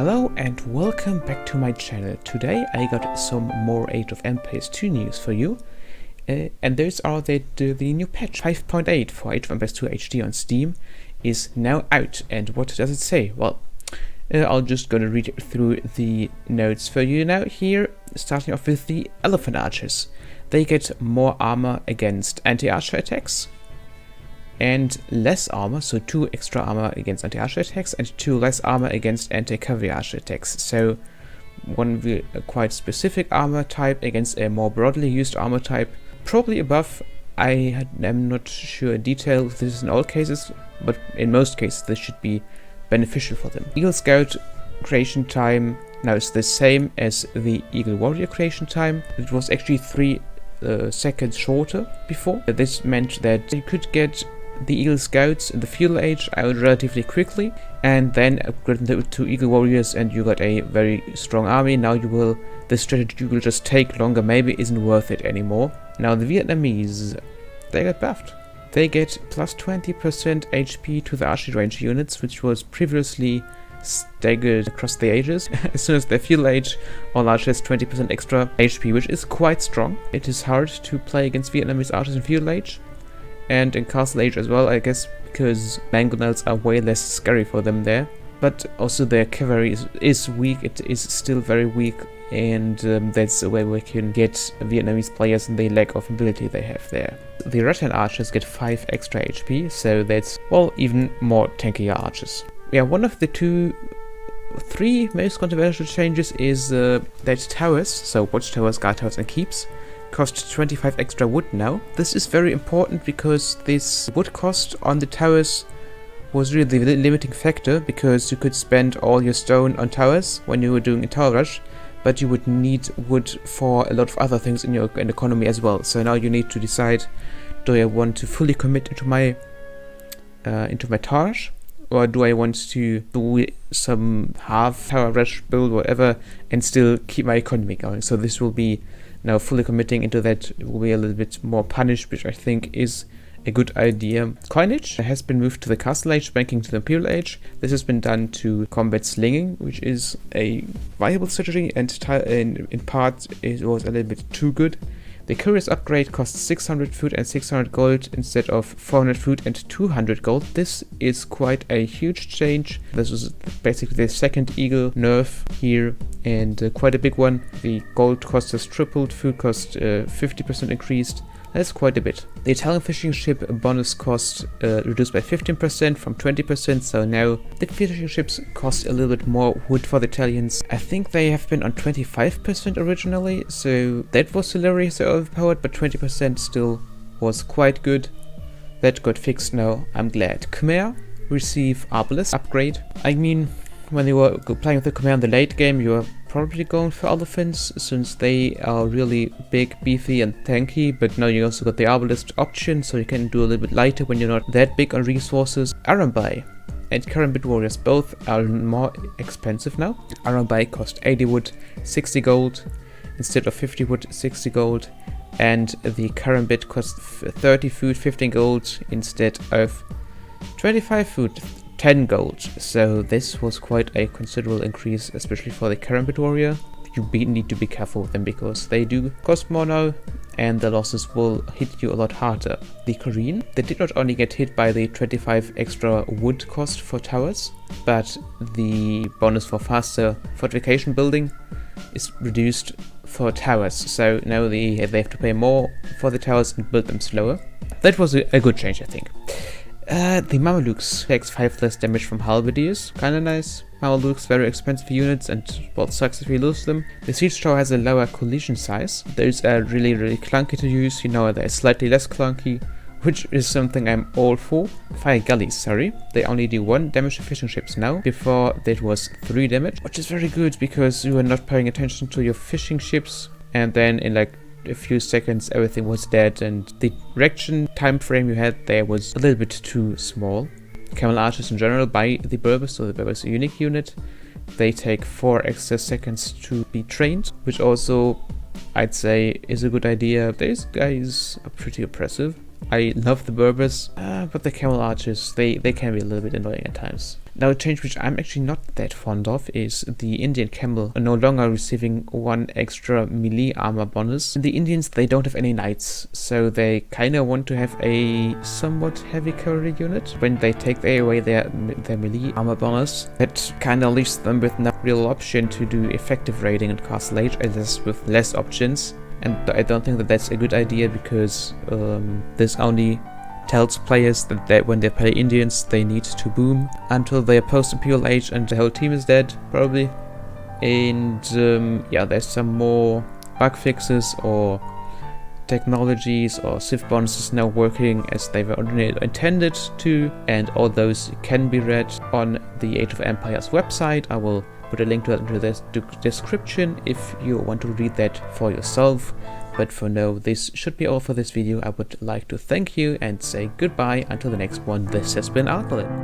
Hello and welcome back to my channel. Today I got some more Age of Empires 2 news for you. And those are that the new patch 5.8 for Age of Empires 2 HD on Steam is now out. And what does it say? Well, I'll just gonna read through the notes for you now here, starting off with the Elephant Archers. They get more armor against anti-archer attacks and less armor, so 2 extra armor against anti-archer attacks and 2 less armor against anti-cavalry archer attacks. So one with a quite specific armor type against a more broadly used armor type, probably above. I'm not sure in detail if this is in all cases, but in most cases this should be beneficial for them. Eagle Scout creation time now is the same as the Eagle Warrior creation time. It was actually 3 seconds shorter before. This meant that you could get the Eagle Scouts in the feudal age out relatively quickly and then upgrade them to Eagle Warriors and you got a very strong army. Now the strategy will just take longer, maybe isn't worth it anymore. Now the Vietnamese, they got buffed. They get plus 20% HP to the archery range units, which was previously staggered across the ages. As soon as they're feudal age, all archers 20% extra HP, which is quite strong. It is hard to play against Vietnamese archers in feudal age and in castle age as well, I guess, because mangonels are way less scary for them there. But also their cavalry is weak, it is still very weak, and that's the way we can get Vietnamese players and the lack of ability they have there. The Russian archers get 5 extra HP, so that's, well, even more tankier archers. Yeah, one of the 3 most controversial changes is that towers, so watchtowers, guard towers and keeps, cost 25 extra wood now. This is very important because this wood cost on the towers was really the limiting factor, because you could spend all your stone on towers when you were doing a tower rush, but you would need wood for a lot of other things in your economy as well. So now you need to decide, do I want to fully commit into my tower rush, or do I want to do some half tower rush build, whatever, and still keep my economy going? So this will be now fully committing into that. It will be a little bit more punished, which I think is a good idea. Coinage has been moved to the Castle Age, banking to the Imperial Age. This has been done to combat slinging, which is a viable strategy, and in part it was a little bit too good. The Curious upgrade costs 600 food and 600 gold instead of 400 food and 200 gold. This is quite a huge change. This was basically the second Eagle nerf here, and quite a big one. The gold cost has tripled, food cost 50% increased. That's quite a bit. The Italian fishing ship bonus cost reduced by 15% from 20%, so now the fishing ships cost a little bit more wood for the Italians. I think they have been on 25% originally, so that was hilariously overpowered, but 20% still was quite good. That got fixed now, I'm glad. Khmer receive Arbalest upgrade. I mean, when you were playing with the Khmer in the late game, you were probably going for elephants, since they are really big, beefy and tanky, but now you also got the Arbalest option, so you can do a little bit lighter when you're not that big on resources. Arambai and Karambit Warriors both are more expensive now. Arambai cost 80 wood, 60 gold, instead of 50 wood, 60 gold, and the Karambit cost 30 food, 15 gold, instead of 25 food, 10 gold. So this was quite a considerable increase, especially for the Karambit Warrior. You need to be careful with them because they do cost more now, and the losses will hit you a lot harder. The Korean, they did not only get hit by the 25 extra wood cost for towers, but the bonus for faster fortification building is reduced for towers. So now they have to pay more for the towers and build them slower. That was a good change, I think. The Mamelukes takes 5 less damage from halberdiers, kinda nice. Mamelukes, very expensive units, and well, sucks if you lose them. The Siege Tower has a lower collision size. Those are really clunky to use, you know, they're slightly less clunky, which is something I'm all for. Fire Gullies, sorry, they only do 1 damage to fishing ships now. Before that was 3 damage, which is very good because you are not paying attention to your fishing ships, and then in like a few seconds everything was dead, and the reaction time frame you had there was a little bit too small. Camel archers in general buy the Berbers, so the Berbers is a unique unit. They take 4 extra seconds to be trained, which also I'd say is a good idea. These guys are pretty oppressive. I love the Berbers, but the Camel Archers, they can be a little bit annoying at times. Now, a change which I'm actually not that fond of is the Indian Camel no longer receiving 1 extra melee armor bonus. The Indians, they don't have any knights, so they kind of want to have a somewhat heavy cavalry unit. When they take away their melee armor bonus, that kind of leaves them with no real option to do effective raiding and castle age, as with less options. And I don't think that that's a good idea, because this only tells players that when they play Indians, they need to boom until they are post-imperial age and the whole team is dead, probably. And yeah, there's some more bug fixes or technologies or civ bonuses now working as they were originally intended to, and all those can be read on the Age of Empires website. I will put a link to that into the description if you want to read that for yourself. But for now, this should be all for this video. I would like to thank you and say goodbye until the next one. This has been Alkhalim.